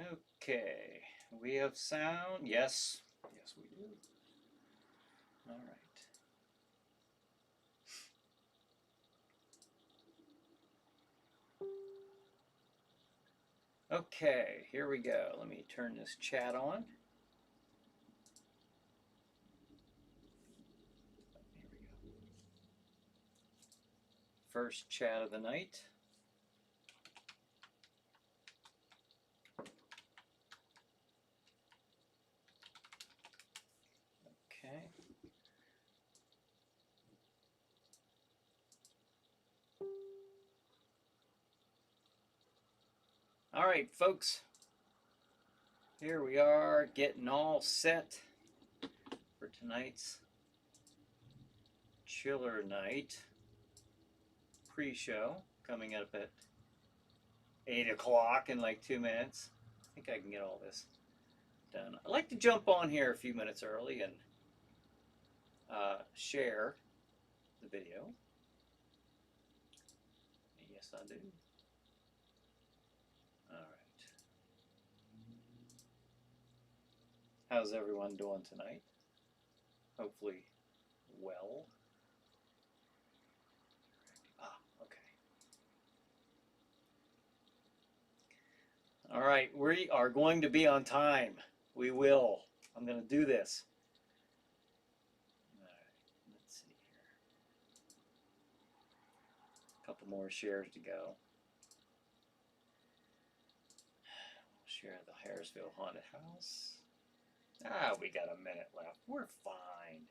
Okay, we have sound. Yes, yes, we do. All right. Okay, here we go. Let me turn this chat on. Here we go. First chat of the night. Okay. All right, folks. Here we are getting all set for tonight's chiller night pre-show coming up at 8 o'clock in like 2 minutes. I think I can get all this done. I like to jump on here a few minutes early and share the video. Yes, I do. All right. How's everyone doing tonight? Hopefully well. Okay. All right, we are going to be on time. We will. I'm going to do this. All right, let's see here. A couple more shares to go. We'll share the Harrisville Haunted House. We got a minute left. We're fine.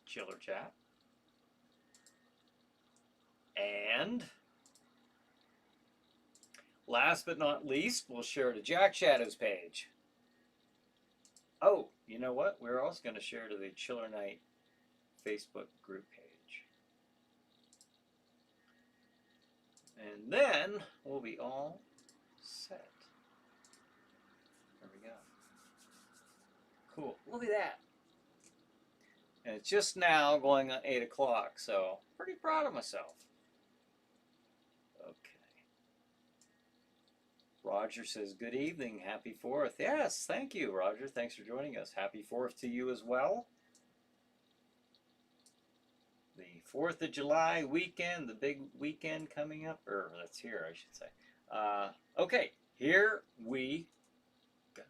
Chiller chat. And last but not least, we'll share to Jack Shadow's page. Oh, you know what? We're also going to share to the Chiller Night Facebook group page. And then we'll be all set. There we go. Cool. Look at that. And it's just now going on 8 o'clock, so pretty proud of myself. Okay. Roger says, good evening, happy 4th. Yes, thank you, Roger. Thanks for joining us. Happy 4th to you as well. The 4th of July weekend, the big weekend coming up, or that's here, I should say. Okay, here we go.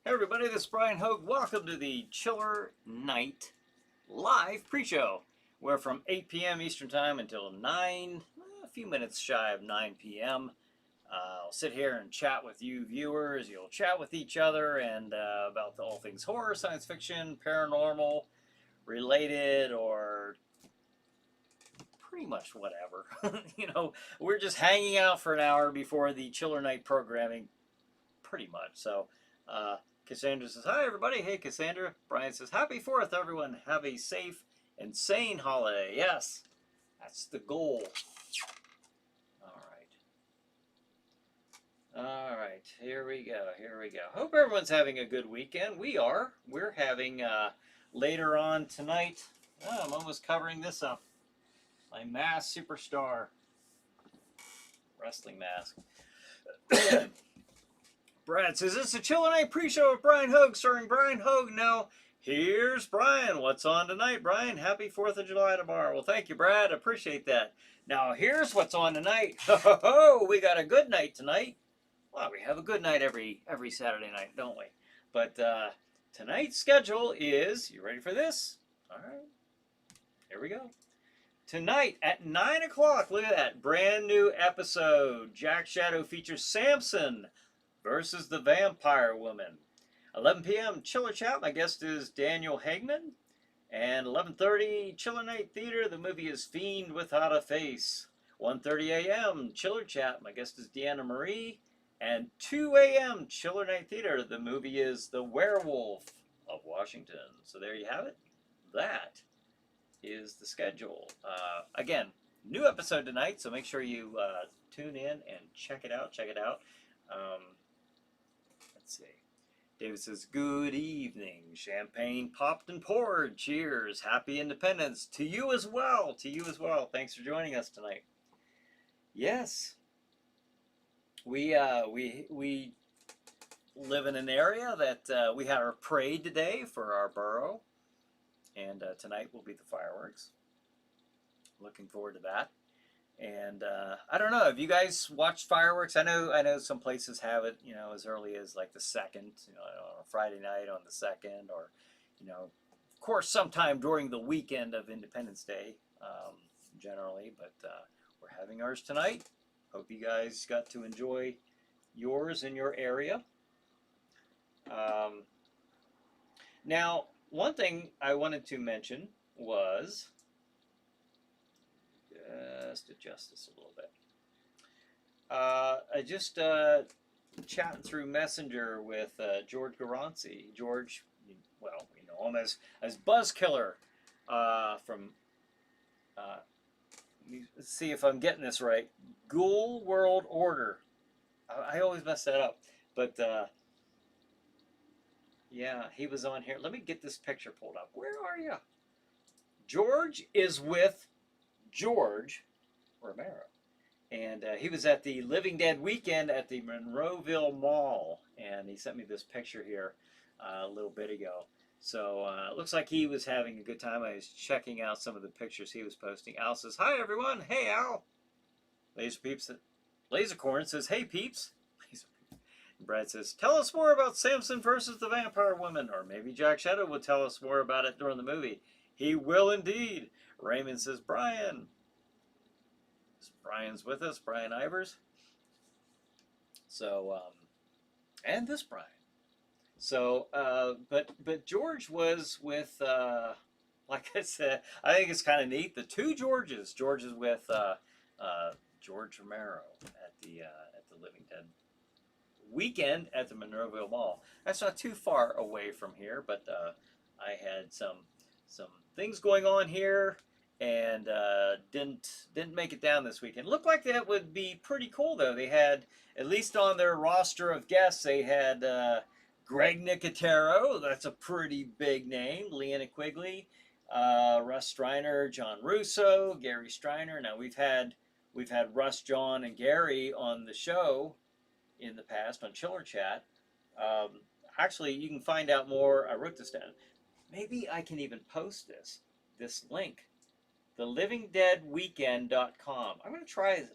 Hey everybody, this is Bryan Hogue. Welcome to the Chiller Night live pre-show, where from 8 p.m. Eastern Time until 9, a few minutes shy of 9 p.m. I'll sit here and chat with you viewers. You'll chat with each other and about all things horror, science fiction, paranormal, related, or pretty much whatever. You know, we're just hanging out for an hour before the Chiller Night programming, pretty much. So, Cassandra says, hi, everybody. Hey, Cassandra. Brian says, happy 4th, everyone. Have a safe and sane holiday. Yes, that's the goal. All right. All right. Here we go. Here we go. Hope everyone's having a good weekend. We are. We're having later on tonight. Oh, I'm almost covering this up. My Masked Superstar wrestling mask. Brad says, it's a Chiller Night pre-show with Bryan Hogue, starring Bryan Hogue. Now, here's Bryan. What's on tonight, Bryan? Happy 4th of July tomorrow. Well, thank you, Brad. Appreciate that. Now, here's what's on tonight. Ho, we got a good night tonight. Well, we have a good night every Saturday night, don't we? But tonight's schedule is, you ready for this? All right. Here we go. Tonight at 9 o'clock, look at that, brand new episode. Jack Shadow features Samson versus the Vampire Woman. 11 p.m. Chiller Chat. My guest is Daniel Hagman. And 11:30 Chiller Night Theater. The movie is Fiend Without a Face. 1:30 a.m. Chiller Chat. My guest is Deanna Marie. And 2 a.m. Chiller Night Theater. The movie is The Werewolf of Washington. So there you have it. That is the schedule. Again, new episode tonight, so make sure you tune in and check it out. Check it out. Let's see. David says, good evening. Champagne popped and poured. Cheers. Happy Independence. To you as well. To you as well. Thanks for joining us tonight. Yes. We live in an area that we had our parade today for our borough. And tonight will be the fireworks. Looking forward to that. And I don't know. Have you guys watched fireworks? I know some places have it, you know, as early as like the 2nd, you know, on a Friday night on the 2nd, or, you know, of course, sometime during the weekend of Independence Day, generally. But we're having ours tonight. Hope you guys got to enjoy yours in your area. Now, one thing I wanted to mention was, just adjust this a little bit. I just chatting through Messenger with George Garanzi. George, well, we know him as Buzzkiller from. Let's see if I'm getting this right. Ghoul World Order. I always mess that up, but yeah, he was on here. Let me get this picture pulled up. Where are you? George is with George Romero. And he was at the Living Dead weekend at the Monroeville Mall. And he sent me this picture here a little bit ago. So it looks like he was having a good time. I was checking out some of the pictures he was posting. Al says, hi, everyone. Hey, Al. Lasercorn says, hey, peeps. And Brad says, tell us more about Samson versus the Vampire Woman. Or maybe Jack Shadow will tell us more about it during the movie. He will indeed. Raymond says, Bryan. Bryan's with us, Bryan Ivers. So, and this Bryan. So, but George was with, like I said, I think it's kind of neat. The two Georges. George is with George Romero at the Living Dead weekend at the Monroeville Mall. That's not too far away from here, but I had some things going on here, and didn't make it down this weekend. Looked like that would be pretty cool, though. They had, at least on their roster of guests, they had Greg Nicotero. That's a pretty big name. Leanna Quigley, Russ Striner, John Russo, Gary Striner. Now we've had Russ, John, and Gary on the show in the past on Chiller Chat. Actually, you can find out more. I wrote this down. Maybe I can even post this link. thelivingdeadweekend.com. I'm gonna try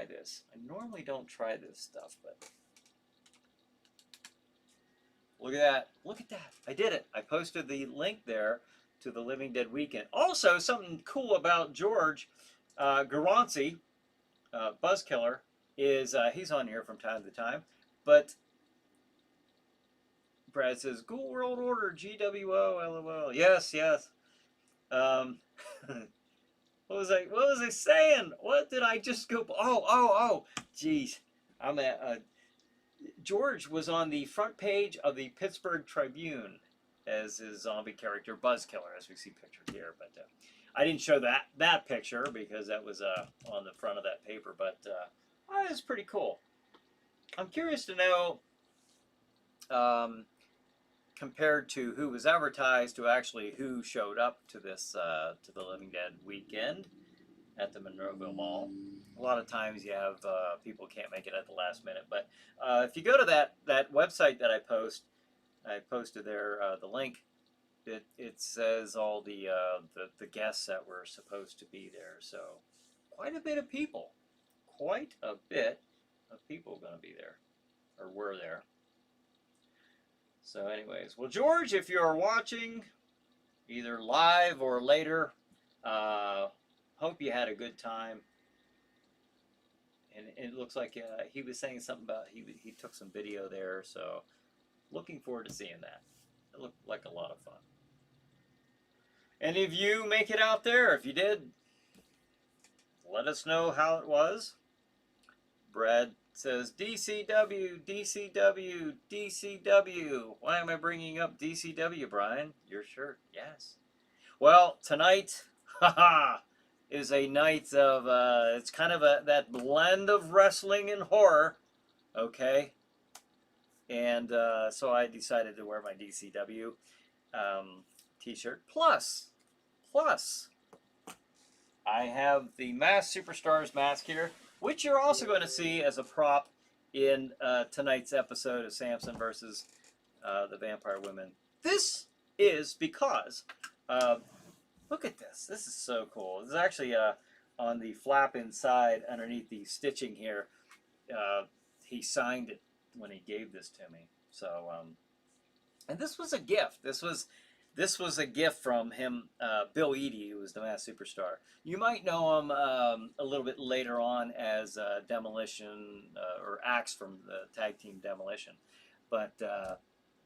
this. I normally don't try this stuff, but look at that. Look at that. I did it. I posted the link there to the Living Dead Weekend. Also, something cool about George Garanzi, Buzzkiller, is he's on here from time to time. But Brad says, Ghoul World Order, GWO, LOL. Yes, yes. What was I saying? What did I just go? Oh. Jeez. I'm at, George was on the front page of the Pittsburgh Tribune as his zombie character, Buzzkiller, as we see pictured here. But I didn't show that picture because that was on the front of that paper. But that was pretty cool. I'm curious to know, compared to who was advertised to actually who showed up to this to the Living Dead weekend at the Monroeville Mall. A lot of times you have people can't make it at the last minute, but if you go to that website that I posted there, the link, it says all the guests that were supposed to be there. So quite a bit of people going to be there, or were there. So anyways, well, George, if you're watching either live or later, hope you had a good time. And it looks like he was saying something about he took some video there, so looking forward to seeing that. It looked like a lot of fun. Any of you make it out there? If you did, let us know how it was. Brad says DCW, DCW, DCW. Why am I bringing up DCW, Brian? Your shirt, yes. Well, tonight, haha, is a night of, it's kind of that blend of wrestling and horror, okay? And so I decided to wear my DCW t-shirt. Plus, I have the Masked Superstars mask here, which you're also going to see as a prop in tonight's episode of Samson versus the Vampire Women. This is because, look at this. This is so cool. This is actually on the flap inside underneath the stitching here. He signed it when he gave this to me. So, and this was a gift. This was a gift from him, Bill Eadie, who was the Masked Superstar. You might know him a little bit later on as Demolition or Axe from the tag team Demolition. But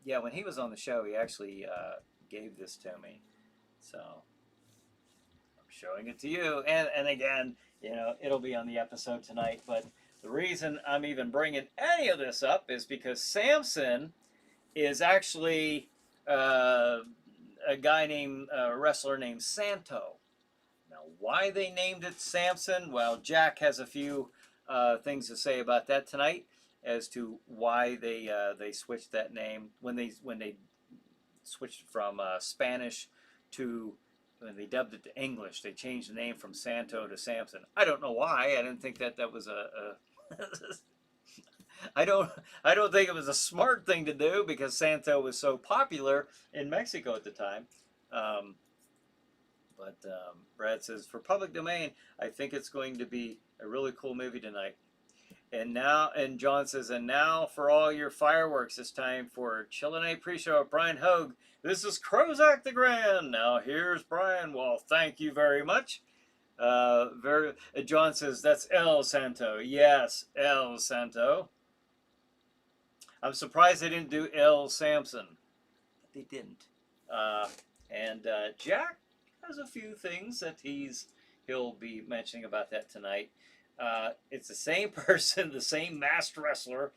yeah, when he was on the show, he actually gave this to me. So I'm showing it to you. And again, you know, it'll be on the episode tonight. But the reason I'm even bringing any of this up is because Samson is actually a wrestler named Santo. Now, why they named it Samson? Well, Jack has a few things to say about that tonight as to why they switched that name when they switched from Spanish to when they dubbed it to English. They changed the name from Santo to Samson. I don't know why. I didn't think that was a I don't think it was a smart thing to do because Santo was so popular in Mexico at the time. But Brad says, for public domain, I think it's going to be a really cool movie tonight. And John says, and now for all your fireworks, it's time for Chillin' Pre-Show with Bryan Hogue. This is Crozak the Grand. Now here's Bryan. Well, thank you very much. John says, that's El Santo. Yes, El Santo. I'm surprised they didn't do El Samson. They didn't. And Jack has a few things that he'll be mentioning about that tonight. It's the same person, the same masked wrestler,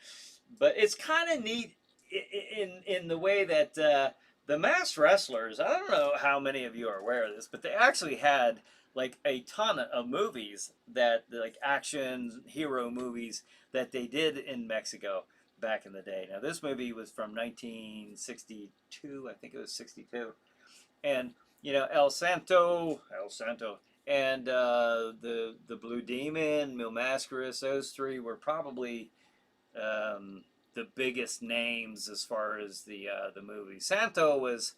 but it's kind of neat in the way that the masked wrestlers, I don't know how many of you are aware of this, but they actually had like a ton of movies like action hero movies that they did in Mexico back in the day. Now this movie was from 1962, I think it was 62, and you know El Santo, and the Blue Demon, Mil Mascaras, those three were probably the biggest names as far as the movie. Santo was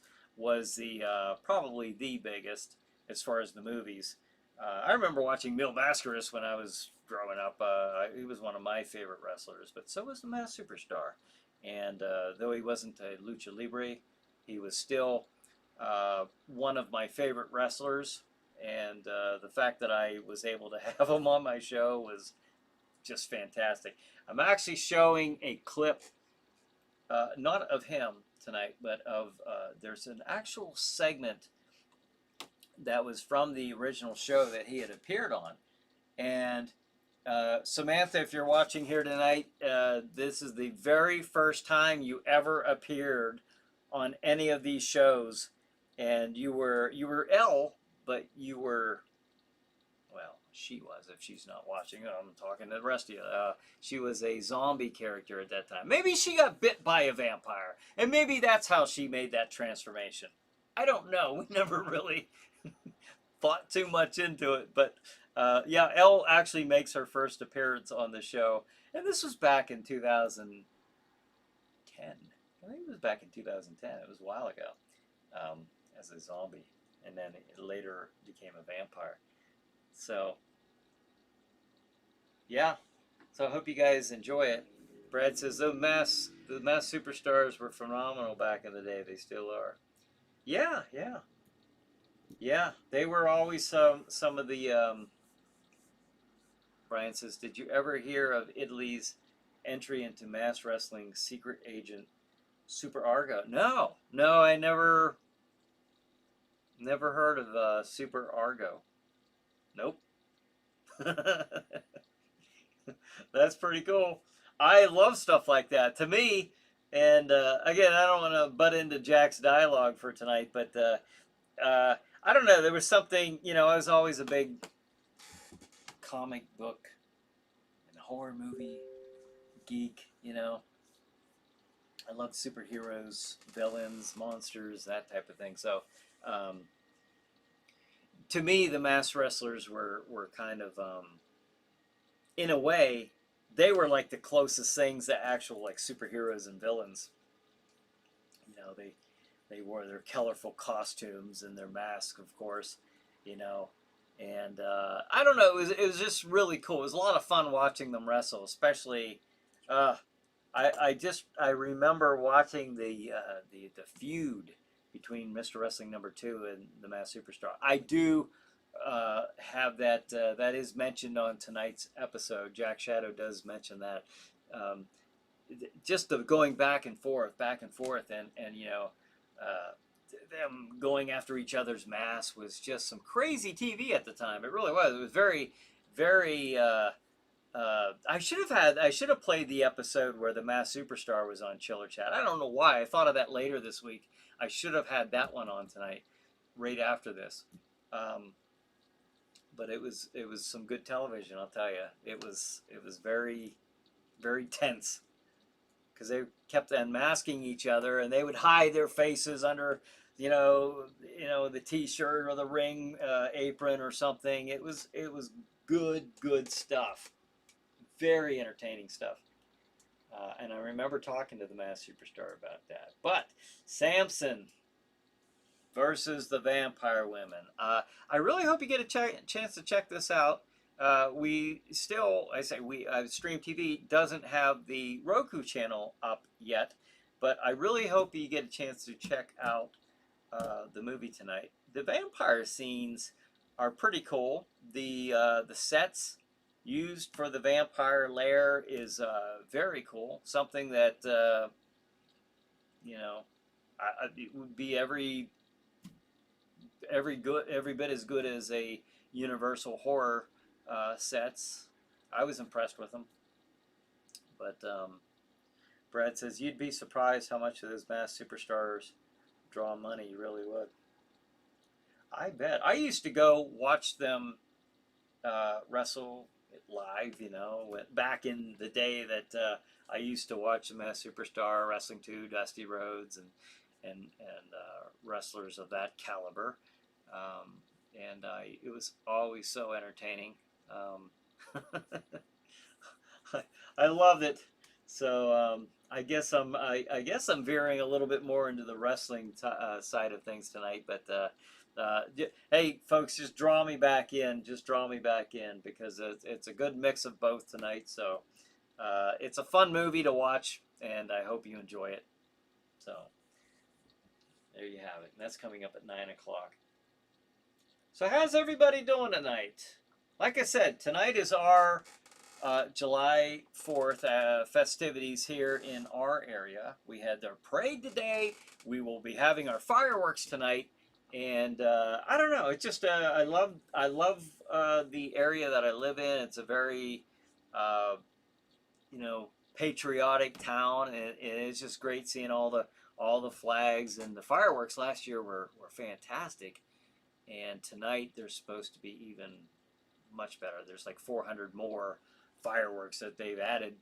the probably the biggest as far as the movies. I remember watching Mil Mascaras when I was growing up. He was one of my favorite wrestlers, but so was the Masked Superstar. And though he wasn't a lucha libre, he was still one of my favorite wrestlers. And the fact that I was able to have him on my show was just fantastic. I'm actually showing a clip, not of him tonight, but of there's an actual segment that was from the original show that he had appeared on. And Samantha, if you're watching here tonight, this is the very first time you ever appeared on any of these shows, and you were Elle, but you were, well, she was. If she's not watching, I'm talking to the rest of you. She was a zombie character at that time. Maybe she got bit by a vampire, and maybe that's how she made that transformation. I don't know. We never really thought too much into it, but yeah, Elle actually makes her first appearance on the show, and this was back in 2010. I think it was back in 2010. It was a while ago, as a zombie, and then it later became a vampire. So, yeah. So I hope you guys enjoy it. Brad says the masked superstars were phenomenal back in the day. They still are. Yeah, yeah. Yeah, they were always some of the. Brian says, "Did you ever hear of Italy's entry into mass wrestling secret agent Super Argo?" No, I never heard of Super Argo. Nope. That's pretty cool. I love stuff like that. To me, and again, I don't want to butt into Jack's dialogue for tonight, but I don't know. There was something, I was always a big comic book and horror movie geek. I love superheroes, villains, monsters, that type of thing. So, um, to me, the mass wrestlers were kind of, in a way, they were like the closest things to actual like superheroes and villains. They wore their colorful costumes and their masks, of course, you know. And I don't know, it was just really cool. It was a lot of fun watching them wrestle, especially. Uh, I remember watching the feud between Mr. Wrestling number two and the Mass Superstar. I do have that that is mentioned on tonight's episode. Jack Shadow does mention that. Um, just the going back and forth, and uh, them going after each other's masks was just some crazy TV at the time. It really was. It was very, very. I should have played the episode where the Mass Superstar was on Chiller Chat. I don't know why. I thought of that later this week. I should have had that one on tonight, right after this. Um, but it was some good television. I'll tell you. It was very, very tense because they kept unmasking each other, and they would hide their faces under the T-shirt or the ring apron or something. It was good stuff. Very entertaining stuff. And I remember talking to the Mass Superstar about that. But Samson versus the Vampire Women. I really hope you get a chance to check this out. We still, Stream TV doesn't have the Roku channel up yet, but I really hope you get a chance to check out the movie tonight. The vampire scenes are pretty cool. The sets used for the vampire lair is very cool. Something that it would be every bit as good as a Universal horror sets. I was impressed with them. But Brad says you'd be surprised how much of those Masked Superstars draw money. You really would. I bet. I used to go watch them wrestle live, back in the day that I used to watch the Masked Superstar, Wrestling 2, Dusty Rhodes, and wrestlers of that caliber. And it was always so entertaining. I loved it. So I guess I'm veering a little bit more into the wrestling side of things tonight. But hey, folks, just draw me back in. Just draw me back in because it's a good mix of both tonight. So it's a fun movie to watch, and I hope you enjoy it. So there you have it. And that's coming up at 9 o'clock. So how's everybody doing tonight? Like I said, tonight is our July 4th festivities here in our area. We had their parade today. We will be having our fireworks tonight. And I don't know. It's just I love the area that I live in. It's a very patriotic town, and it's just great seeing all the flags and the fireworks. Last year were fantastic, and tonight they're supposed to be even much better. There's like 400 more fireworks that they've added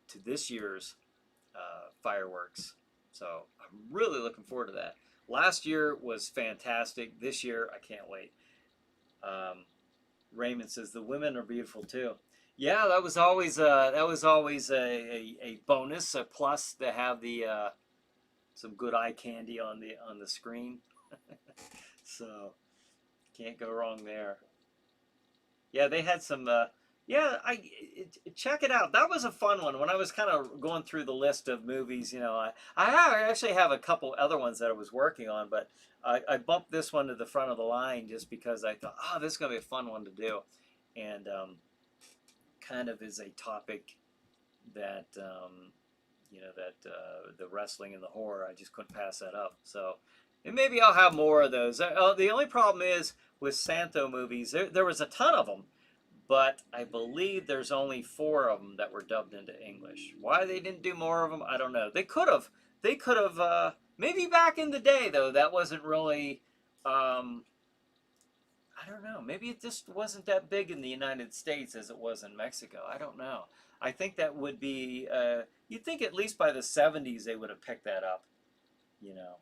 to this year's fireworks. So I'm really looking forward to that. Last year was fantastic. This year, I can't wait. Raymond says the women are beautiful too. Yeah, that was always a bonus, a plus to have the some good eye candy on the screen. So can't go wrong there. Yeah, they had some. Check it out. That was a fun one. When I was kind of going through the list of movies, I actually have a couple other ones that I was working on, but I bumped this one to the front of the line just because I thought, this is gonna be a fun one to do, and kind of is a topic that the wrestling and the horror. I just couldn't pass that up. So. And maybe I'll have more of those. The only problem is with Santo movies, there was a ton of them, but I believe there's only 4 of them that were dubbed into English. Why they didn't do more of them, I don't know. They could have. They could have. Maybe back in the day, though, that wasn't really. I don't know. Maybe it just wasn't that big in the United States as it was in Mexico. I don't know. I think that would be. You'd think at least by the 70s they would have picked that up. You know.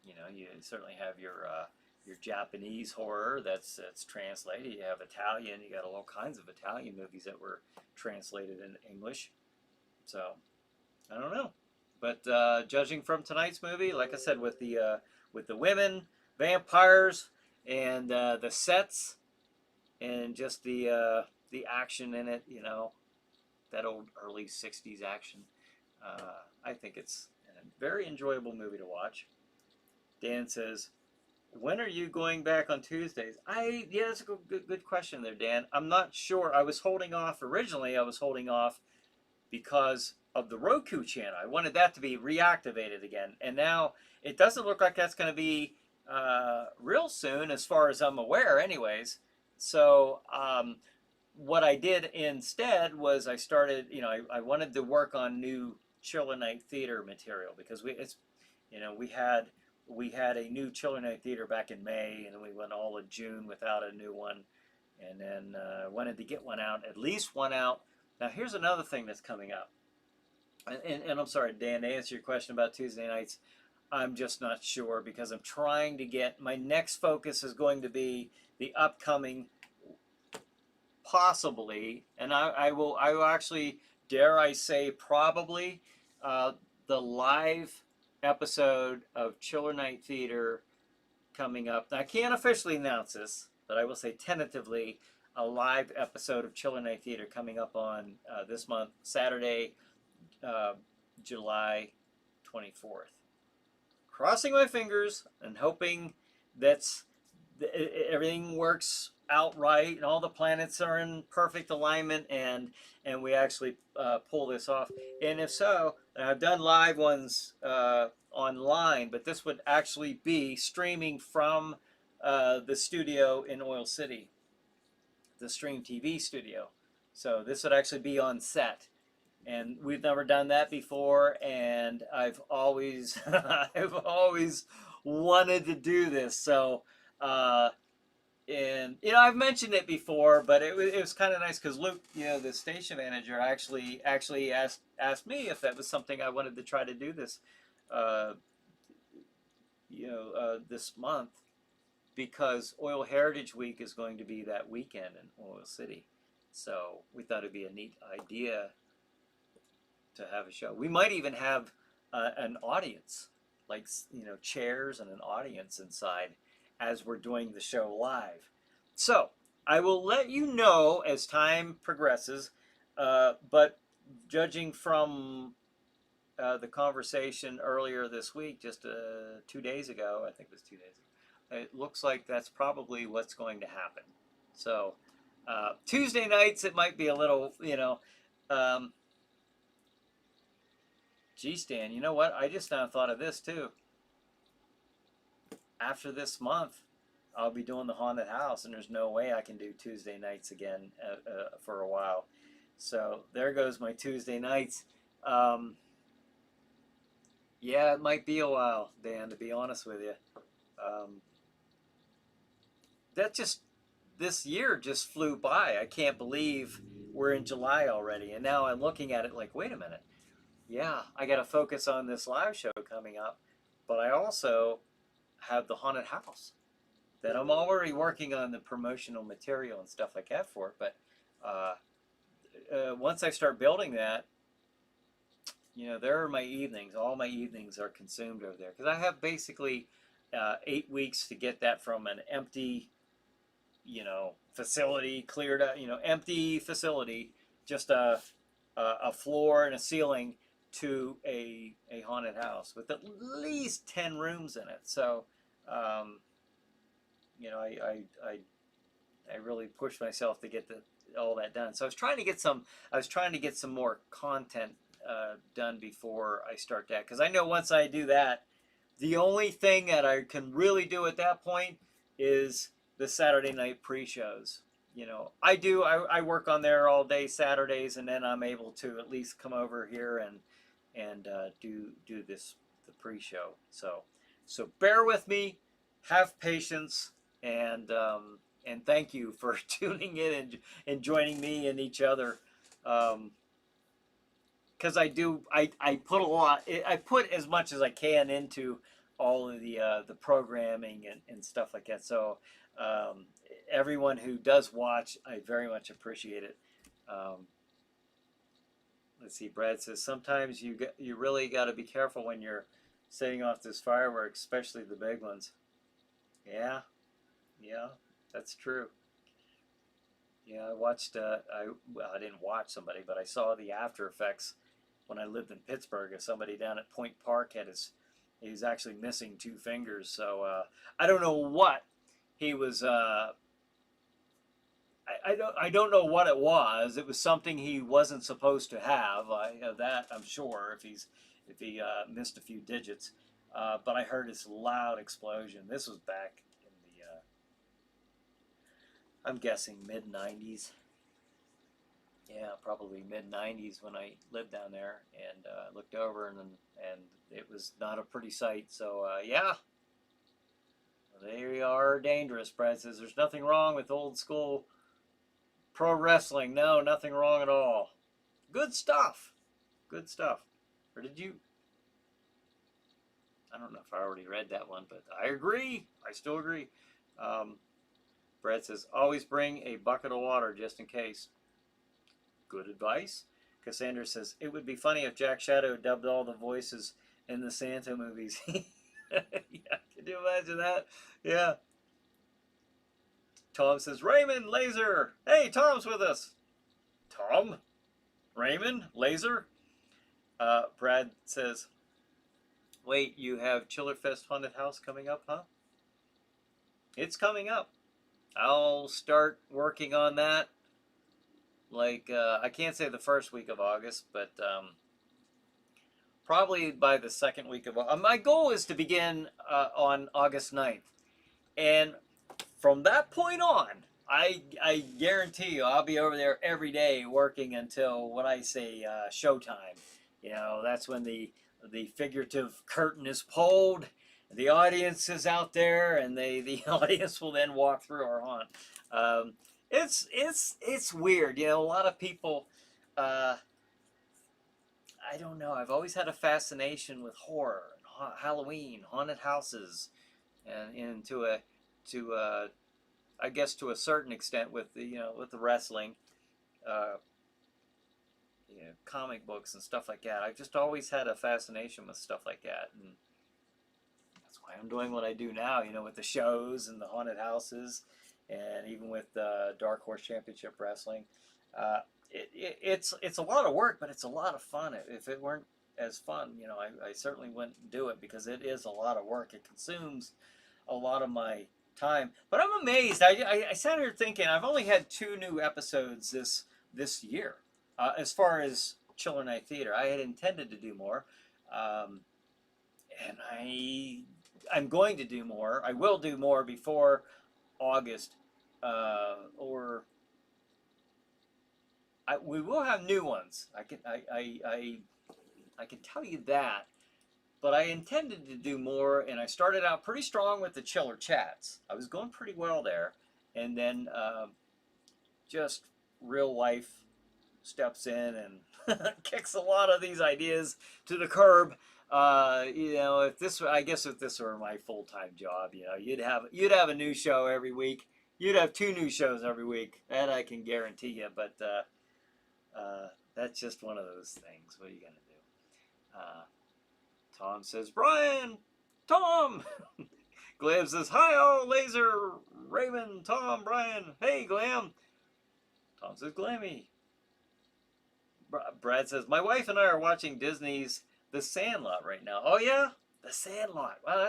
You know, you certainly have your Japanese horror that's translated. You have Italian. You got all kinds of Italian movies that were translated in English. So I don't know, but judging from tonight's movie, like I said, with the women, vampires, and the sets, and just the action in it, you know, that old early '60s action. I think it's a very enjoyable movie to watch. Dan says, "When are you going back on Tuesdays?" Yeah, that's a good question there, Dan. I'm not sure. I was holding off originally. I was holding off because of the Roku channel. I wanted that to be reactivated again, and now it doesn't look like that's going to be real soon, as far as I'm aware, anyways. So what I did instead was I started. You know, I wanted to work on new Chiller Night Theater material because we had a new Chiller Night Theater back in May, and we went all of June without a new one, and then wanted to get one out, at least one out. Now here's another thing that's coming up, and I'm sorry, Dan, to answer your question about Tuesday nights, I'm just not sure because I'm trying to get, my next focus is going to be the upcoming, possibly, and I will actually, dare I say, probably, the live episode of Chiller Night Theater coming up. Now, I can't officially announce this, but I will say tentatively a live episode of Chiller Night Theater coming up on this month, Saturday, July 24th. Crossing my fingers and hoping that everything works out right and all the planets are in perfect alignment and we actually pull this off. And if so, and I've done live ones online, but this would actually be streaming from the studio in Oil City, the Stream TV studio. So this would actually be on set. And we've never done that before, and I've always I've always wanted to do this. So and you know, I've mentioned it before, but it was kind of nice because Luke, you know, the station manager, actually asked me if that was something I wanted to try to do this this month, because Oil Heritage Week is going to be that weekend in Oil City. So we thought it'd be a neat idea to have a show. We might even have an audience, like, you know, chairs and an audience inside as we're doing the show live. So I will let you know as time progresses, but judging from the conversation earlier this week, just 2 days ago, I think it was 2 days ago, it looks like that's probably what's going to happen. So Tuesday nights, it might be a little, you know, gee, Stan, you know what? I just now thought of this too. After this month, I'll be doing the haunted house, and there's no way I can do Tuesday nights again for a while. So there goes my Tuesday nights. Yeah, it might be a while, Dan, to be honest with you. This year just flew by. I can't believe we're in July already, and now I'm looking at it like, wait a minute. Yeah, I got to focus on this live show coming up, but I also have the haunted house that I'm already working on the promotional material and stuff like that for it. But once I start building that, you know, there are my evenings. All my evenings are consumed over there because I have basically 8 weeks to get that from an empty, you know, facility cleared up, you know, empty facility, just a floor and a ceiling, to a haunted house with at least 10 rooms in it. So, you know, I really pushed myself to get all that done. So I was trying to get some more content done before I start that, because I know once I do that, the only thing that I can really do at that point is the Saturday night pre-shows. You know, I work on there all day Saturdays, and then I'm able to at least come over here and do this the pre-show. So bear with me, have patience, and thank you for tuning in and joining me and each other. Because I put a lot, I put as much as I can into all of the programming and stuff like that. So um, everyone who does watch, I very much appreciate it. Um, let's see, Brad says sometimes you really got to be careful when you're setting off this fireworks, especially the big ones. Yeah, yeah, that's true. Yeah, I watched. I didn't watch somebody, but I saw the after effects when I lived in Pittsburgh. Somebody down at Point Park had he's actually missing two fingers. So I don't know what he was. I don't know what it was. It was something he wasn't supposed to have. That I'm sure if he missed a few digits. But I heard this loud explosion. This was back in the I'm guessing mid '90s. Yeah, probably mid '90s when I lived down there and looked over and it was not a pretty sight. So yeah, they are dangerous. Brad says there's nothing wrong with old school pro wrestling. No, nothing wrong at all. Good stuff. Good stuff. Or did you? I don't know if I already read that one, but I agree. I still agree. Um, Brad says always bring a bucket of water just in case. Good advice. Cassandra says it would be funny if Jack Shadow dubbed all the voices in the Santa movies. Yeah, can you imagine that? Yeah. Tom says Raymond Laser. Hey, Tom's with us. Tom, Raymond Laser. Brad says, wait, you have Chillerfest Haunted House coming up, huh? It's coming up. I'll start working on that. Like I can't say the first week of August, but probably by the second week of August. My goal is to begin on August 9th. And from that point on, I guarantee you I'll be over there every day working until what I say showtime. You know, that's when the figurative curtain is pulled, the audience is out there, and the audience will then walk through our haunt. Um, it's weird. You know, a lot of people. Uh, I don't know. I've always had a fascination with horror, Halloween, haunted houses, and to I guess to a certain extent with the with the wrestling, uh, comic books and stuff like that. I've just always had a fascination with stuff like that, and that's why I'm doing what I do now. You know, with the shows and the haunted houses, and even with Dark Horse Championship Wrestling. It's a lot of work, but it's a lot of fun. If it weren't as fun, I certainly wouldn't do it because it is a lot of work. It consumes a lot of my time. But I'm amazed. I sat here thinking I've only had 2 new episodes this year. As far as Chiller Night Theater, I had intended to do more, um, and I'm going to do more. I will do more before August, or we will have new ones. I can tell you that. But I intended to do more, and I started out pretty strong with the Chiller Chats. I was going pretty well there, and then just real life steps in and kicks a lot of these ideas to the curb. I guess if this were my full time job, you'd have a new show every week. You'd have 2 new shows every week. That I can guarantee you. But that's just one of those things. What are you gonna do? Tom says, Bryan, Tom. Glam says, hi all, Laser, Raymond, Tom, Bryan. Hey, Glam. Tom says, Glammy. Brad says, my wife and I are watching Disney's The Sandlot right now. Oh, yeah? The Sandlot. Wow,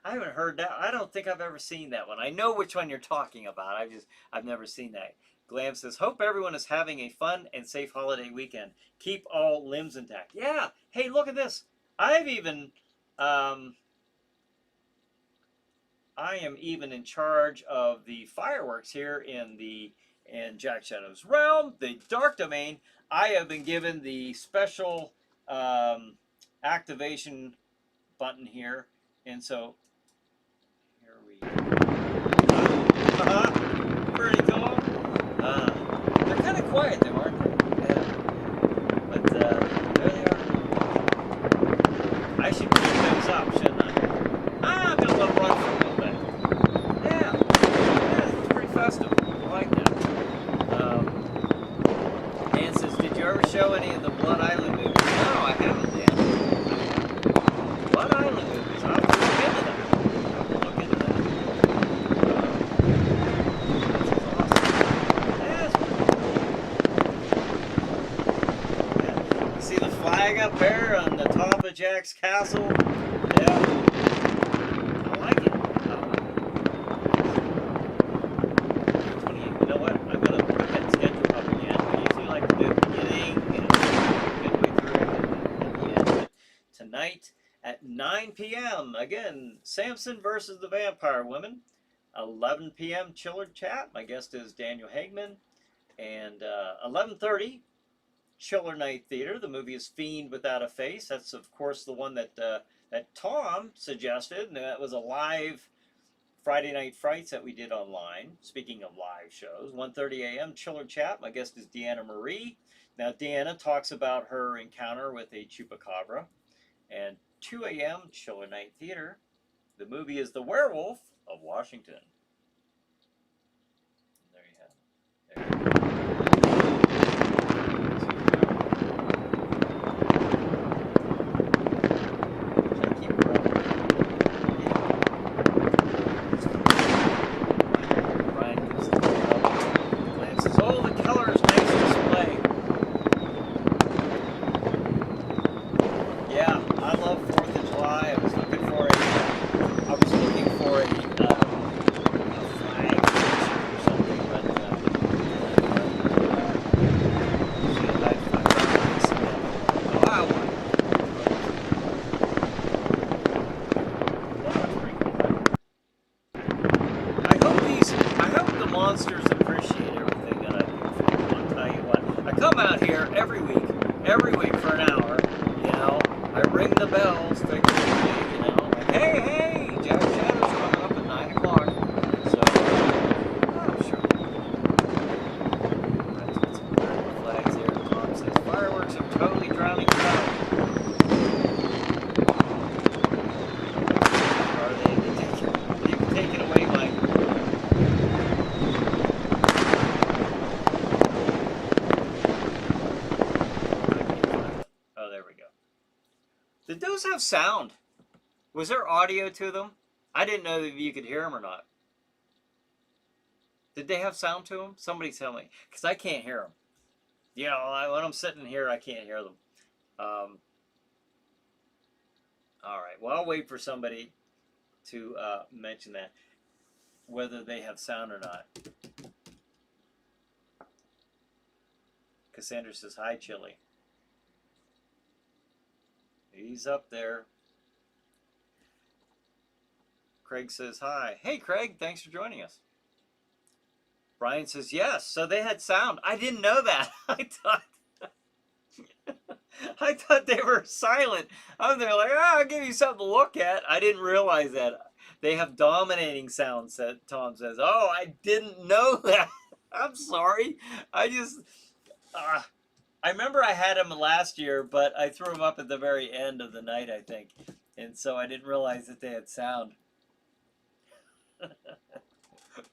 I haven't heard that. I don't think I've ever seen that one. I know which one you're talking about. I've never seen that. Glam says, hope everyone is having a fun and safe holiday weekend. Keep all limbs intact. Yeah. Hey, look at this. I've even, I am even in charge of the fireworks here in Jack Shadow's realm, the dark domain. I have been given the special activation button here, and so here we pretty cool. They're kind of quiet though, aren't they? Yeah. But there they are. I should keep those up, shouldn't I? I'm gonna let them run for a little bit. Yeah, it's pretty festive. I like that. Dan says, did you ever show any of the Blood Island movies? No, I haven't, Dan. I haven't. Blood Island movies. I'll have to look into that. I'll have to look into that. This is awesome. Yeah. You see the flag up there on the top of Jack's castle? Yeah. I like it. You know what? I'm going to put that schedule up again. I usually like to do the beginning and midway through and at the end. But tonight at 9 p.m., again, Samson versus the Vampire Women. 11 p.m. Chiller Chat. My guest is Daniel Hagman. And 11:30, Chiller Night Theater. The movie is Fiend Without a Face. That's, of course, the one that Tom suggested. And that was a live Friday Night Frights that we did online. Speaking of live shows, 1:30 a.m. Chiller Chat. My guest is Deanna Marie. Now, Deanna talks about her encounter with a chupacabra. And 2 a.m. Chiller Night Theater. The movie is The Werewolf of Washington. There you have it. There you go. Monsters appreciate everything that I do for them. I'll tell you what. I come out here every week for an hour, you know. I ring the bells, figuratively, you know, like, hey, Jack Shadow's coming up at 9 o'clock. So, I'm sure. Let's get some American flags here. Tom says, fireworks are totally drowning us out. Are they? They've taken away my... Did those have sound? Was there audio to them? I didn't know if you could hear them or not. Did they have sound to them? Somebody tell me, because I can't hear them. You know, when I'm sitting here, I can't hear them. All right. Well, I'll wait for somebody to mention that, whether they have sound or not. Cassandra says, hi, Chili. He's up there. Craig says hi. Hey, Craig, thanks for joining us. Bryan says yes. So they had sound. I didn't know that. I thought they were silent. I'm there like, I'll give you something to look at. I didn't realize that. They have dominating sounds, Tom says. Oh, I didn't know that. I'm sorry. I remember I had them last year, but I threw them up at the very end of the night, I think. And so I didn't realize that they had sound.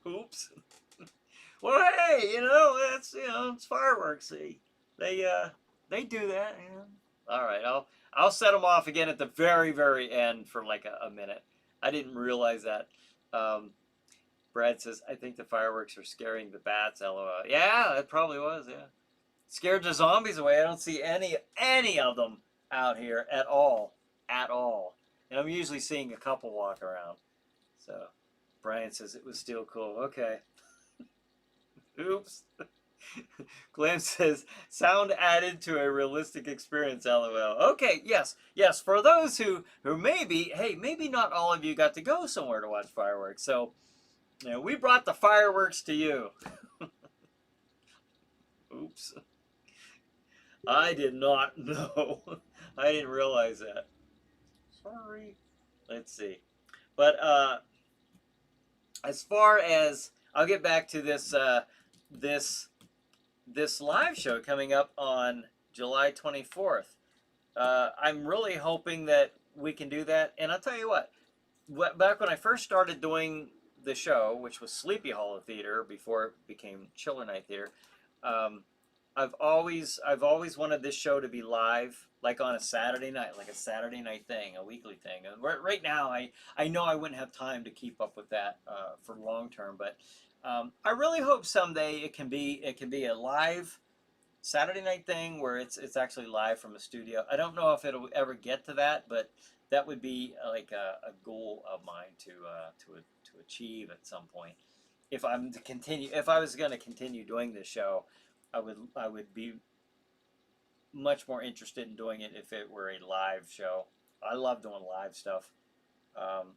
Oops. Well, hey, it's fireworks. See, they do that. Yeah. All right, I'll set them off again at the very, very end for like a minute. I didn't realize that. Brad says, I think the fireworks are scaring the bats. LOL. Yeah, it probably was. Yeah. Scared the zombies away. I don't see any of them out here at all. And I'm usually seeing a couple walk around. So Bryan says it was still cool. Okay. Oops. Glenn says, sound added to a realistic experience, LOL. Okay, yes, yes. For those who maybe, hey, maybe not all of you got to go somewhere to watch fireworks. So, you know, we brought the fireworks to you. Oops. I did not know. I didn't realize that. Sorry. Let's see. But as far as I'll get back to this this live show coming up on July 24th. I'm really hoping that we can do that. And I'll tell you what, back when I first started doing the show, which was Sleepy Hollow Theater before it became Chiller Night Theater, um, I've always wanted this show to be live, like on a Saturday night, like a Saturday night thing, a weekly thing. And right now, I know I wouldn't have time to keep up with that for long term, but I really hope someday it can be a live Saturday night thing where it's actually live from a studio. I don't know if it'll ever get to that, but that would be like a goal of mine to achieve at some point. If I was going to continue doing this show, I would be much more interested in doing it if it were a live show. I love doing live stuff. Um,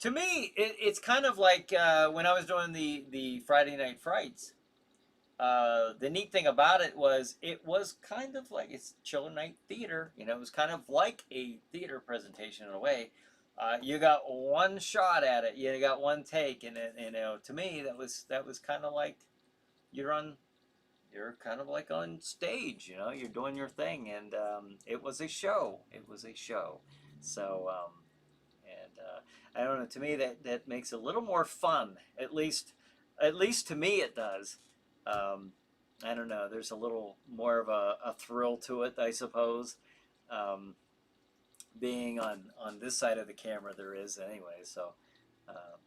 to me, it's kind of like when I was doing the Friday Night Frights. The neat thing about it was kind of like it's Chiller Night Theater. You know, it was kind of like a theater presentation in a way. You got one shot at it. You got one take, and you know, to me, that was kind of like you're on. You're kind of like on stage. You know, you're doing your thing, and it was a show. It was a show. So, I don't know. To me, that makes it a little more fun. At least to me, it does. Um, I don't know. There's a little more of a thrill to it, I suppose. Um, Being on this side of the camera, there is anyway. So uh,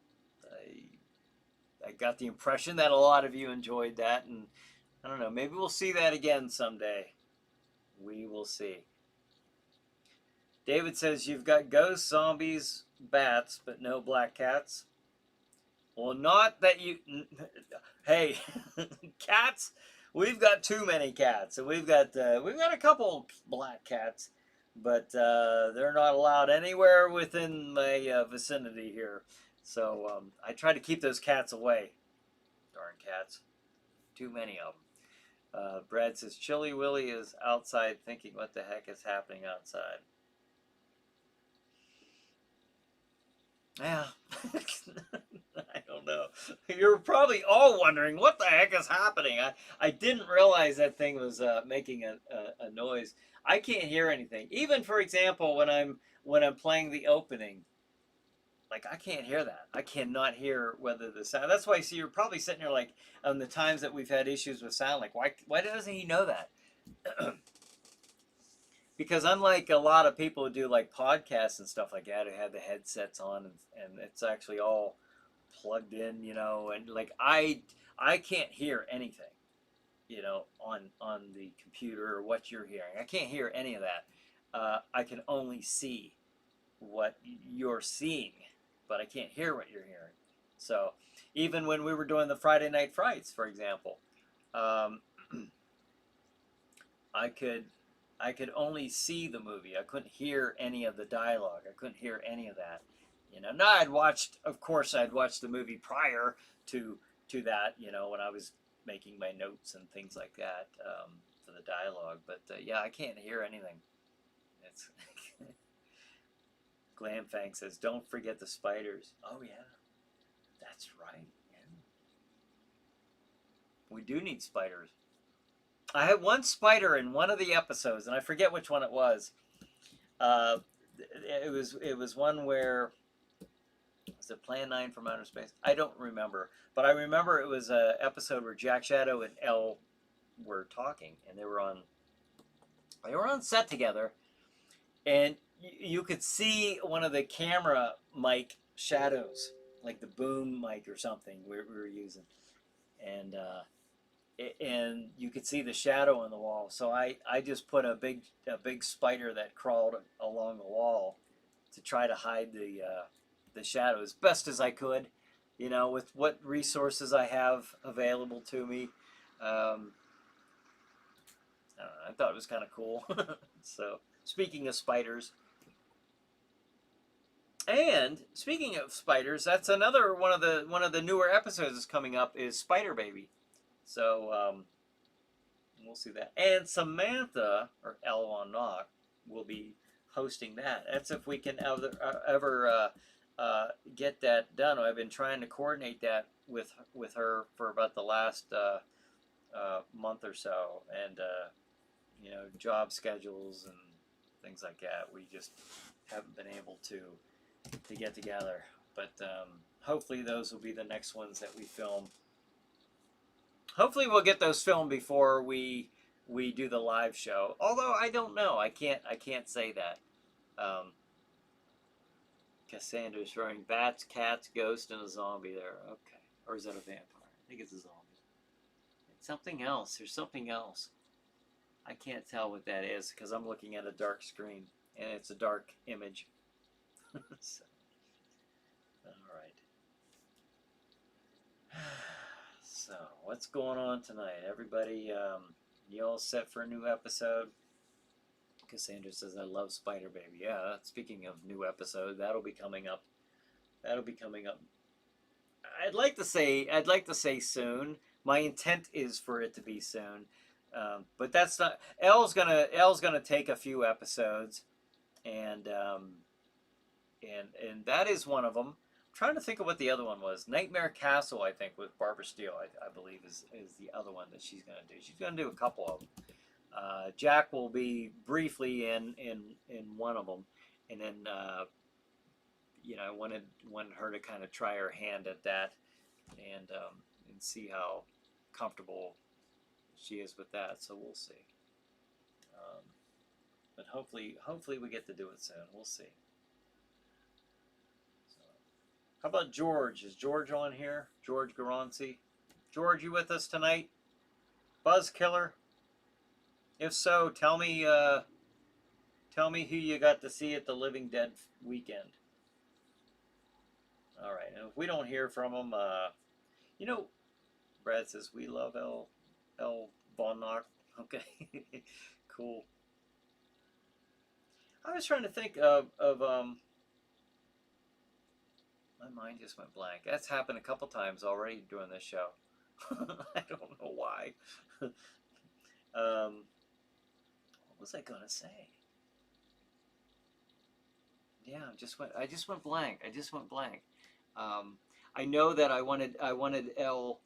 I got the impression that a lot of you enjoyed that, and I don't know. Maybe we'll see that again someday. We will see. David says you've got ghosts, zombies, bats, but no black cats. Well, not that you. Hey, cats. We've got too many cats, and we've got a couple black cats, but they're not allowed anywhere within my vicinity here. So I try to keep those cats away. Darn cats, too many of them. Brad says Chilly Willy is outside thinking, "What the heck is happening outside?" Yeah. I don't know. You're probably all wondering what the heck is happening. I didn't realize that thing was making a noise. I can't hear anything. Even for example, when I'm playing the opening, like I can't hear that. I cannot hear whether the sound. That's why I see you're probably sitting there like on the times that we've had issues with sound. Like why doesn't he know that? Because unlike a lot of people who do like podcasts and stuff like that, who have the headsets on and it's actually all plugged in, you know, and like I can't hear anything, you know, on the computer or what you're hearing. I can't hear any of that. I can only see what you're seeing, but I can't hear what you're hearing. So even when we were doing the Friday Night Frights, for example, um, I could I could only see the movie. I couldn't hear any of the dialogue. I couldn't hear any of that. You know, now of course, I'd watched the movie prior to that. You know, when I was making my notes and things like that for the dialogue. But yeah, I can't hear anything. It's Glam Fang says, "Don't forget the spiders." Oh yeah, that's right. Yeah. We do need spiders. I had one spider in one of the episodes, and I forget which one it was. Uh, it was one where was it Plan 9 from Outer Space? I don't remember, but I remember it was an episode where Jack Shadow and Elle were talking, and they were on set together, and you could see one of the camera mic shadows, like the boom mic or something we were using, and you could see the shadow on the wall. So I just put a big spider that crawled along the wall to try to hide the shadow as best as I could, you know, with what resources I have available to me. Um, I don't know, I thought it was kind of cool. So, speaking of spiders, and speaking of spiders, that's another one of the newer episodes is coming up is Spider Baby. So we'll see that. And Samantha or L1 Knock will be hosting that. That's if we can ever get that done. I've been trying to coordinate that with her for about the last month or so, and job schedules and things like that. We just haven't been able to get together. But hopefully those will be the next ones that we film. Hopefully we'll get those filmed before we do the live show. Although I don't know, I can't say that. Cassandra's throwing bats, cats, ghost, and a zombie there. Okay, or is that a vampire? I think it's a zombie. It's something else. There's something else. I can't tell what that is because I'm looking at a dark screen and it's a dark image. So, all right. So, what's going on tonight? Everybody, you all set for a new episode? Cassandra says, I love Spider Baby. Yeah, speaking of new episode, that'll be coming up. That'll be coming up. I'd like to say soon. My intent is for it to be soon. But that's not. Elle's gonna take a few episodes, and that is one of them. I'm trying to think of what the other one was. Nightmare Castle, I think, with Barbara Steele. I believe is the other one that she's gonna do. She's gonna do a couple of them. Jack will be briefly in one of them, and then I wanted her to kind of try her hand at that, and see how comfortable she is with that. So we'll see. But hopefully we get to do it soon. We'll see. So, how about George? Is George on here? George Garanci. George, you with us tonight? Buzz Killer. If so, tell me who you got to see at the Living Dead weekend. All right, and if we don't hear from him, Brad says we love L. Von Knock. Okay, cool. I was trying to think of my mind just went blank. That's happened a couple times already during this show. I don't know why. What was I gonna say? Yeah, I just went blank. I know that I wanted L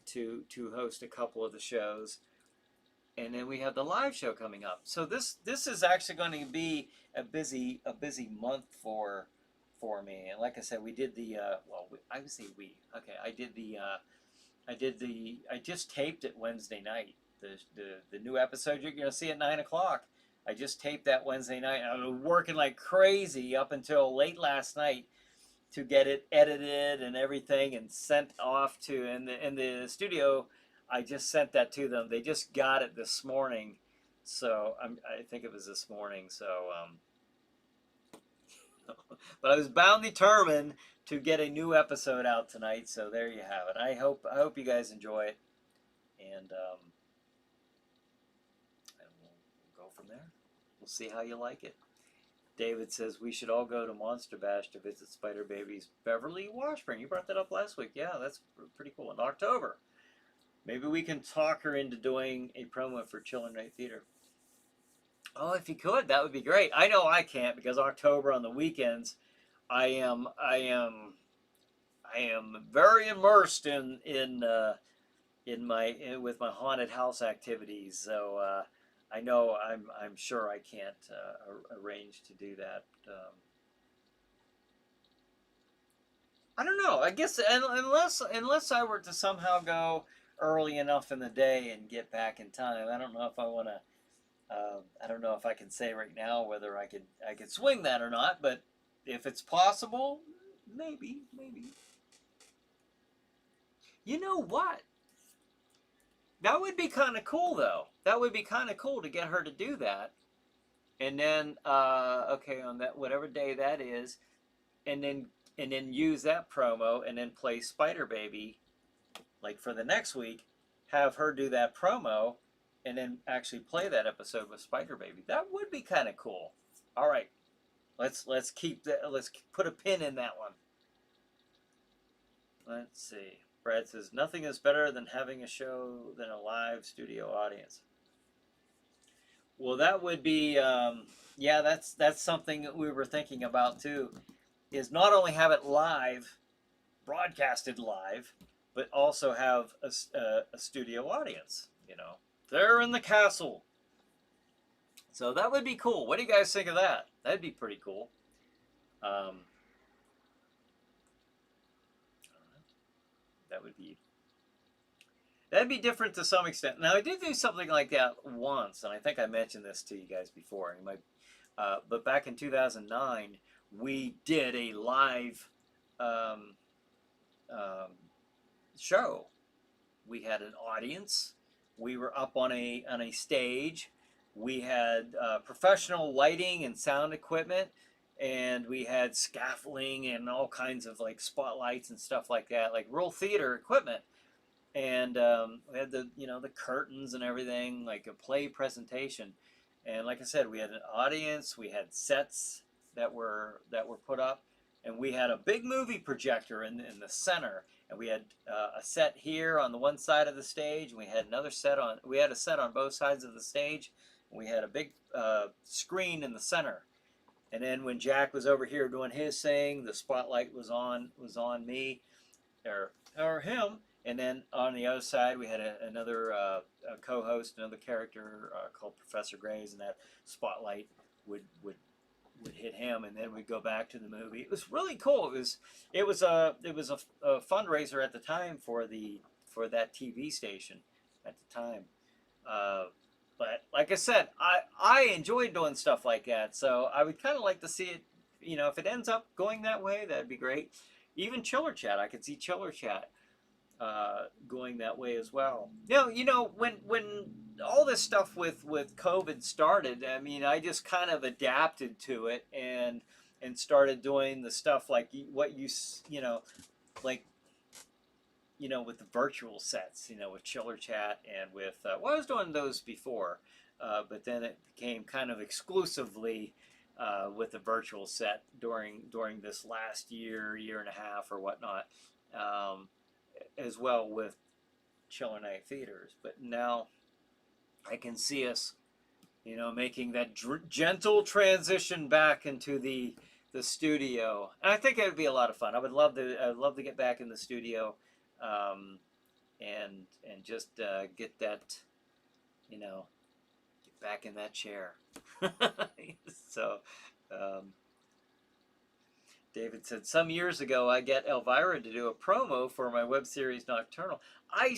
to host a couple of the shows, and then we have the live show coming up. So this is actually going to be a busy month for me. And like I said, we did the I would say we. Okay, I just taped it Wednesday night. The new episode you're gonna see at 9 o'clock. I just taped that Wednesday night. I was working like crazy up until late last night to get it edited and everything and sent off to in the studio. I just sent that to them. They just got it this morning, so I think it was this morning. So, but I was bound determined to get a new episode out tonight. So there you have it. I hope you guys enjoy it, and we'll go from there. We'll see how you like it. David says we should all go to Monster Bash to visit Spider Baby's Beverly Washburn. You brought that up last week. Yeah, that's pretty cool. In October. Maybe we can talk her into doing a promo for Children's Night Theater. Oh, if you could, that would be great. I know I can't because October on the weekends, I am very immersed in with my haunted house activities. So I know I'm sure I can't arrange to do that. I don't know. I guess unless I were to somehow go early enough in the day and get back in time, I don't know if I want to. I don't know if I can say right now whether I could swing that or not. But if it's possible, maybe. You know what? That would be kind of cool, though. That would be kind of cool to get her to do that. And then, okay, on that whatever day that is, and then use that promo and then play Spider Baby like for the next week, have her do that promo, and then actually play that episode with Spider Baby. That would be kind of cool. All right, let's keep that. Let's put a pin in that one. Let's see. Brad says nothing is better than having a show than a live studio audience. Well, that would be, yeah, that's something that we were thinking about too. Is not only have it live, broadcasted live, but also have a studio audience. You know, they're in the castle. So that would be cool. What do you guys think of that? That'd be pretty cool. Um, that would be that'd be different to some extent. Now I did do something like that once, and I think I mentioned this to you guys before. You might, but back in 2009, we did a live um, um, show. We had an audience. We were up on a stage. We had professional lighting and sound equipment, and we had scaffolding and all kinds of like spotlights and stuff like that, like real theater equipment. And we had the curtains and everything, like a play presentation. And like I said, we had an audience. We had sets that were put up, and we had a big movie projector in the center. And we had a set here on the one side of the stage, and we had another set on. We had a set on both sides of the stage. And we had a big screen in the center. And then when Jack was over here doing his thing, the spotlight was on me, or him. And then on the other side, we had another co-host, another character called Professor Graves, and that spotlight would hit him, and then we'd go back to the movie. It was really cool. It was a fundraiser at the time for that TV station at the time. But like I said, I enjoyed doing stuff like that, so I would kind of like to see it. If it ends up going that way, that'd be great. Even Chiller Chat, I could see Chiller Chat going that way as well. When all this stuff with COVID started, I mean, I just kind of adapted to it and started doing the stuff like what like with the virtual sets, with Chiller Chat and with well, I was doing those before, but then it became kind of exclusively with the virtual set during this last year and a half or whatnot. As well with Chiller Night Theaters. But now I can see us, making that gentle transition back into the studio. And I think it would be a lot of fun. I'd love to get back in the studio, and just get that, get back in that chair. So, David said, some years ago, I got Elvira to do a promo for my web series Nocturnal. I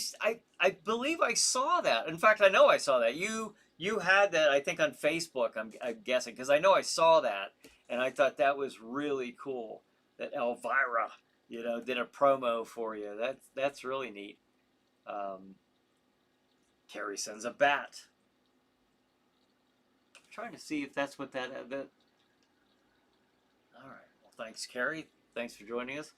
believe I saw that. In fact, I know I saw that. You had that, I think, on Facebook, I'm guessing, because I know I saw that, and I thought that was really cool that Elvira, did a promo for you. That's really neat. Carrie sends a bat. I'm trying to see if that's what that. All right. Thanks, Carrie. Thanks for joining us.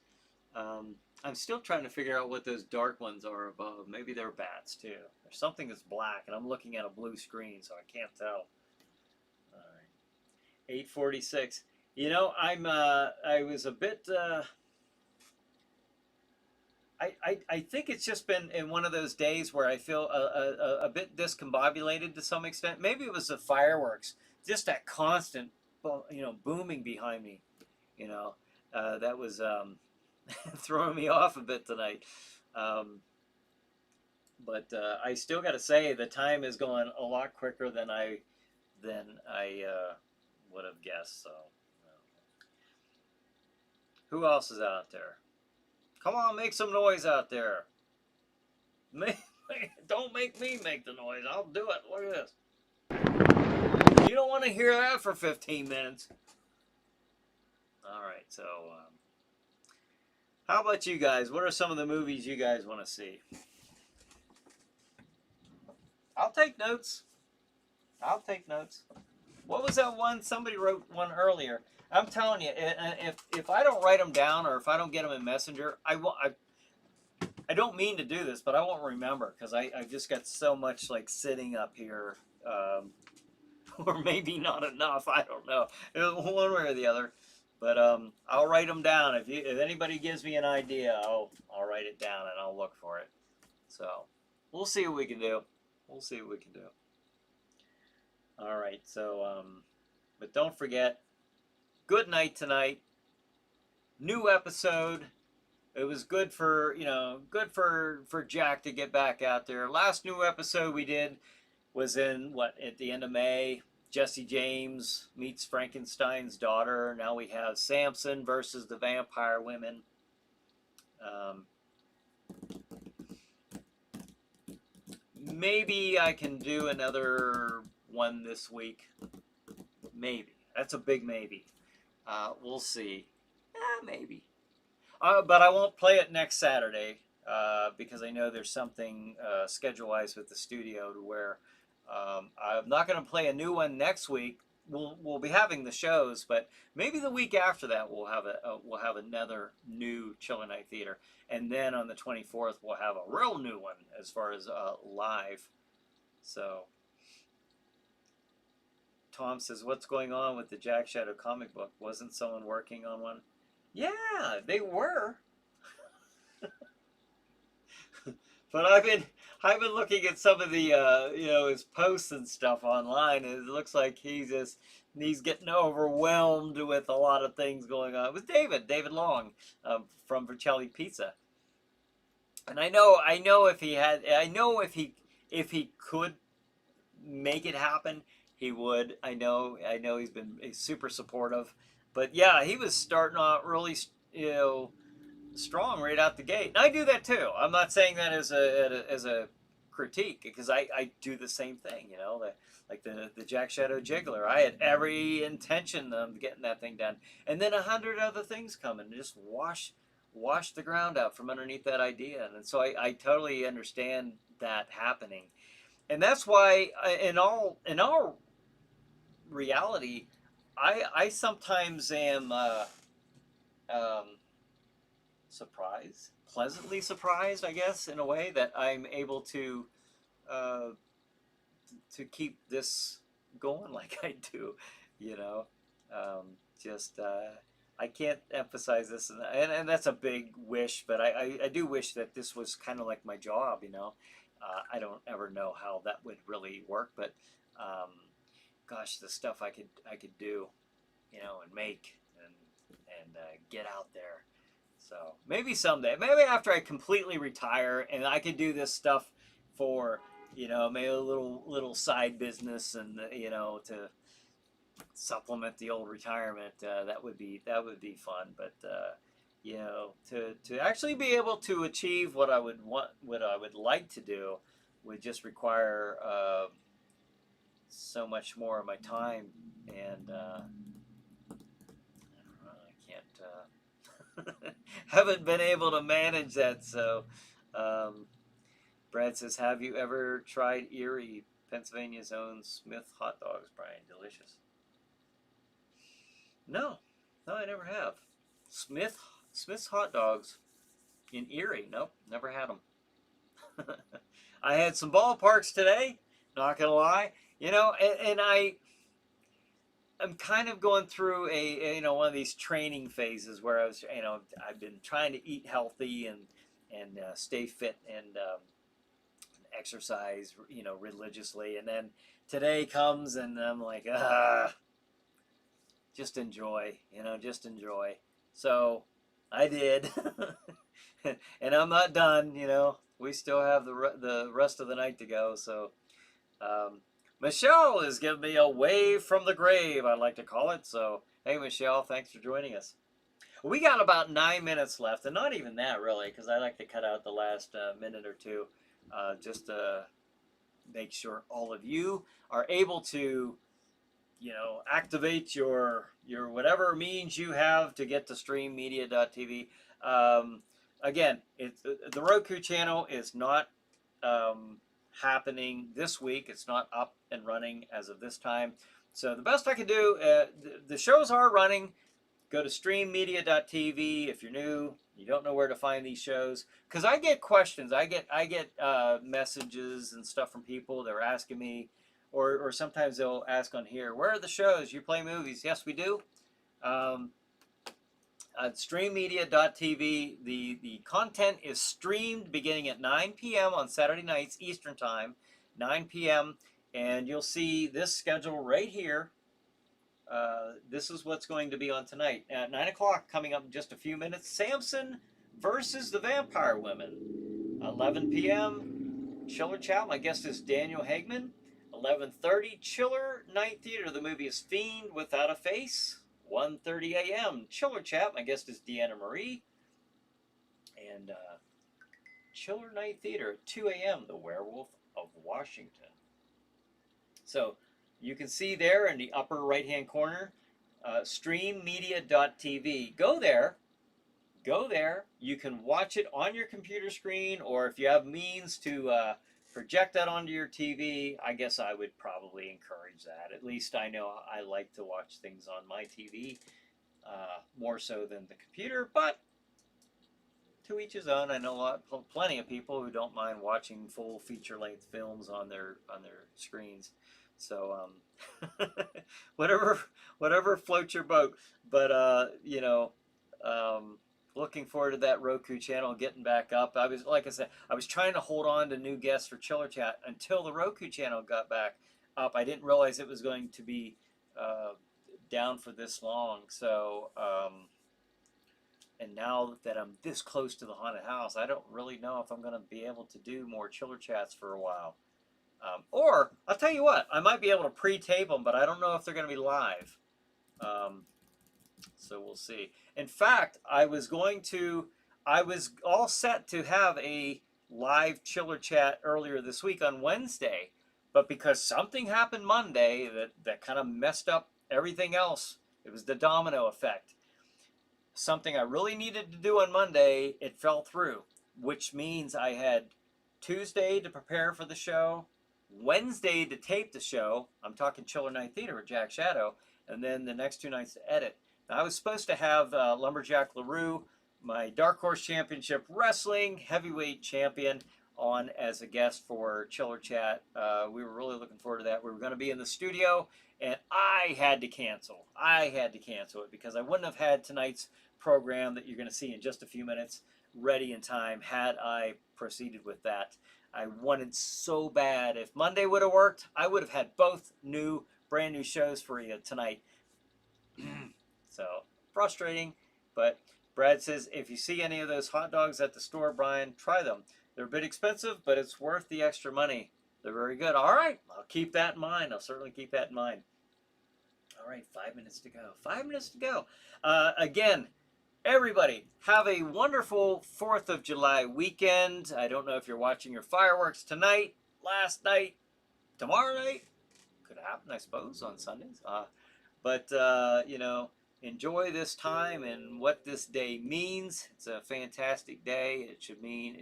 I'm still trying to figure out what those dark ones are above. Maybe they're bats, too. There's something that's black, and I'm looking at a blue screen, so I can't tell. All right. 8:46. I was a bit... I think it's just been in one of those days where I feel a bit discombobulated to some extent. Maybe it was the fireworks. Just that constant, booming behind me. That was throwing me off a bit tonight. But I still got to say the time is going a lot quicker than I would have guessed. So, who else is out there? Come on, make some noise out there. Don't make me make the noise. I'll do it. Look at this. You don't want to hear that for 15 minutes. All right, so how about you guys? What are some of the movies you guys want to see? I'll take notes. What was that one? Somebody wrote one earlier. I'm telling you, if I don't write them down or if I don't get them in Messenger, I I don't mean to do this, but I won't remember because I've just got so much like sitting up here, or maybe not enough. I don't know, one way or the other. But I'll write them down. If anybody gives me an idea, I'll write it down and I'll look for it. So we'll see what we can do. We'll see what we can do. All right. So but don't forget. Good night tonight. New episode. It was good for, good for Jack to get back out there. Last new episode we did was at the end of May. Jesse James meets Frankenstein's daughter. Now we have Samson versus the vampire women. Maybe I can do another one this week. Maybe. That's a big maybe. We'll see. Maybe. But I won't play it next Saturday because I know there's something schedule-wise with the studio to where I'm not going to play a new one next week. We'll be having the shows, but maybe the week after that we'll have another new Chiller Night Theater, and then on the 24th we'll have a real new one as far as live. So Tom says, "What's going on with the Jack Shadow comic book? Wasn't someone working on one?" Yeah, they were. But I've been looking at some of the his posts and stuff online, and it looks like he's getting overwhelmed with a lot of things going on. It was David Long from Vercelli Pizza, and I know if he could make it happen, he would. I know he's super supportive. But yeah, he was starting out really, strong right out the gate. And I do that too. I'm not saying that as a critique, because I do the same thing. Like the Jack Shadow Jiggler. I had every intention of getting that thing done, and then 100 other things come and just wash the ground out from underneath that idea. And so I totally understand that happening, and that's why in all reality, I sometimes am pleasantly surprised, I guess, in a way, that I'm able to keep this going like I do. Just I can't emphasize this, and that's a big wish, but I do wish that this was kind of like my job. I don't ever know how that would really work, but gosh, the stuff I could do, and make and get out there. So maybe someday, maybe after I completely retire, and I could do this stuff for, maybe a little side business, and to supplement the old retirement. That would be fun. But to actually be able to achieve what I would like to do, would just require so much more of my time, and I don't know, I can't haven't been able to manage that. So Brad says, "Have you ever tried Erie, Pennsylvania's own Smith hot dogs, Bryan? Delicious." No, I never have. Smith's hot dogs in Erie. Nope, never had them. I had some ballparks today. Not gonna lie, and I'm kind of going through one of these training phases where I've been trying to eat healthy and stay fit and exercise religiously, and then today comes and I'm like, just enjoy, just enjoy. So I did, and I'm not done. We still have the rest of the night to go. So Michelle is giving me a wave from the grave, I like to call it. So hey, Michelle, thanks for joining us. We got about 9 minutes left, and not even that really, because I like to cut out the last minute or two, just to make sure all of you are able to activate your whatever means you have to get to streammedia.tv. Again, the Roku channel is not happening this week. It's not up and running as of this time. So the best I can do, the shows are running. Go to streammedia.tv if you're new. you don't know where to find these shows, because I get questions, I get messages and stuff from people that are asking me, or sometimes they'll ask on here, where are the shows? You play movies? Yes, we do. Um, streammedia.tv. The content is streamed beginning at 9 p.m. on Saturday nights Eastern Time, 9 p.m. And you'll see this schedule right here. This is what's going to be on tonight at 9 o'clock. Coming up in just a few minutes, Samson versus the Vampire Women. 11 p.m. Chiller Chat. My guest is Daniel Hagman. 11:30 Chiller Night Theater. The movie is Fiend Without a Face. 1:30 a.m. Chiller Chat. My guest is Deanna Marie. And Chiller Night Theater at 2 a.m. The Werewolf of Washington. So you can see there in the upper right-hand corner, streammedia.tv. Go there. Go there. You can watch it on your computer screen, or if you have means to project that onto your TV, I guess I would probably encourage that. At least I know I like to watch things on my TV more so than the computer, but to each his own. I know plenty of people who don't mind watching full feature-length films on their screens. So whatever floats your boat. But looking forward to that Roku channel getting back up. Like I said, I was trying to hold on to new guests for Chiller Chat until the Roku channel got back up. I didn't realize it was going to be down for this long. So and now that I'm this close to the haunted house, I don't really know if I'm going to be able to do more Chiller Chats for a while. Or, I'll tell you what, I might be able to pre-tape them, but I don't know if they're going to be live. So we'll see. In fact, I was all set to have a live Chiller Chat earlier this week on Wednesday, but because something happened Monday that kind of messed up everything else, it was the domino effect. Something I really needed to do on Monday, it fell through, which means I had Tuesday to prepare for the show, Wednesday to tape the show. I'm talking Chiller Night Theater with Jack Shadow, and then the next 2 nights to edit. Now, I was supposed to have Lumberjack LaRue, my Dark Horse Championship Wrestling heavyweight champion, on as a guest for Chiller Chat. We were really looking forward to that. We were going to be in the studio, and I had to cancel. I had to cancel it because I wouldn't have had tonight's program that you're going to see in just a few minutes ready in time had I proceeded with that. I wanted so bad. If Monday would have worked, I would have had both brand new shows for you tonight. So frustrating, but Brad says, if you see any of those hot dogs at the store, Brian, try them. They're a bit expensive, but it's worth the extra money. They're very good. All right, I'll keep that in mind. I'll certainly keep that in mind. All right, 5 minutes to go. 5 minutes to go. Again, everybody, have a wonderful 4th of July weekend. I don't know if you're watching your fireworks tonight, last night, tomorrow night. Could happen, I suppose, on Sundays. But enjoy this time and what this day means. It's a fantastic day. It should mean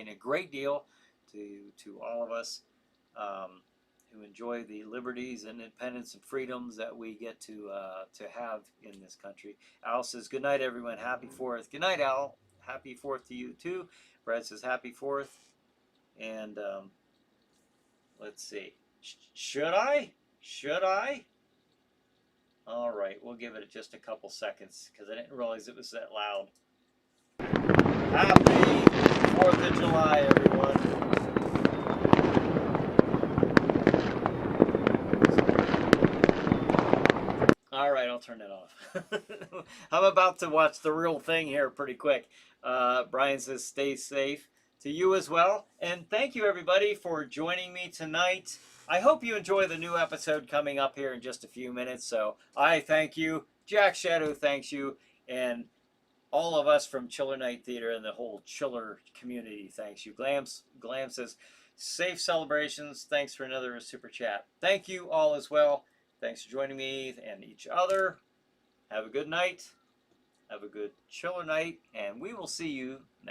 a great deal to all of us who enjoy the liberties and independence and freedoms that we get to have in this country. Al says, good night, everyone. Happy 4th. Good night, Al. Happy 4th to you, too. Brad says, happy 4th. And let's see. Should I? All right, we'll give it just a couple seconds because I didn't realize it was that loud. Happy 4th of July, everyone. All right, I'll turn that off. I'm about to watch The Real Thing here pretty quick. Brian says, stay safe. To you as well. And thank you, everybody, for joining me tonight. I hope you enjoy the new episode coming up here in just a few minutes. So I thank you. Jack Shadow thanks you. And all of us from Chiller Night Theater and the whole Chiller community thanks you. Glam says, safe celebrations. Thanks for another super chat. Thank you all as well. Thanks for joining me and each other. Have a good night. Have a good Chiller night. And we will see you next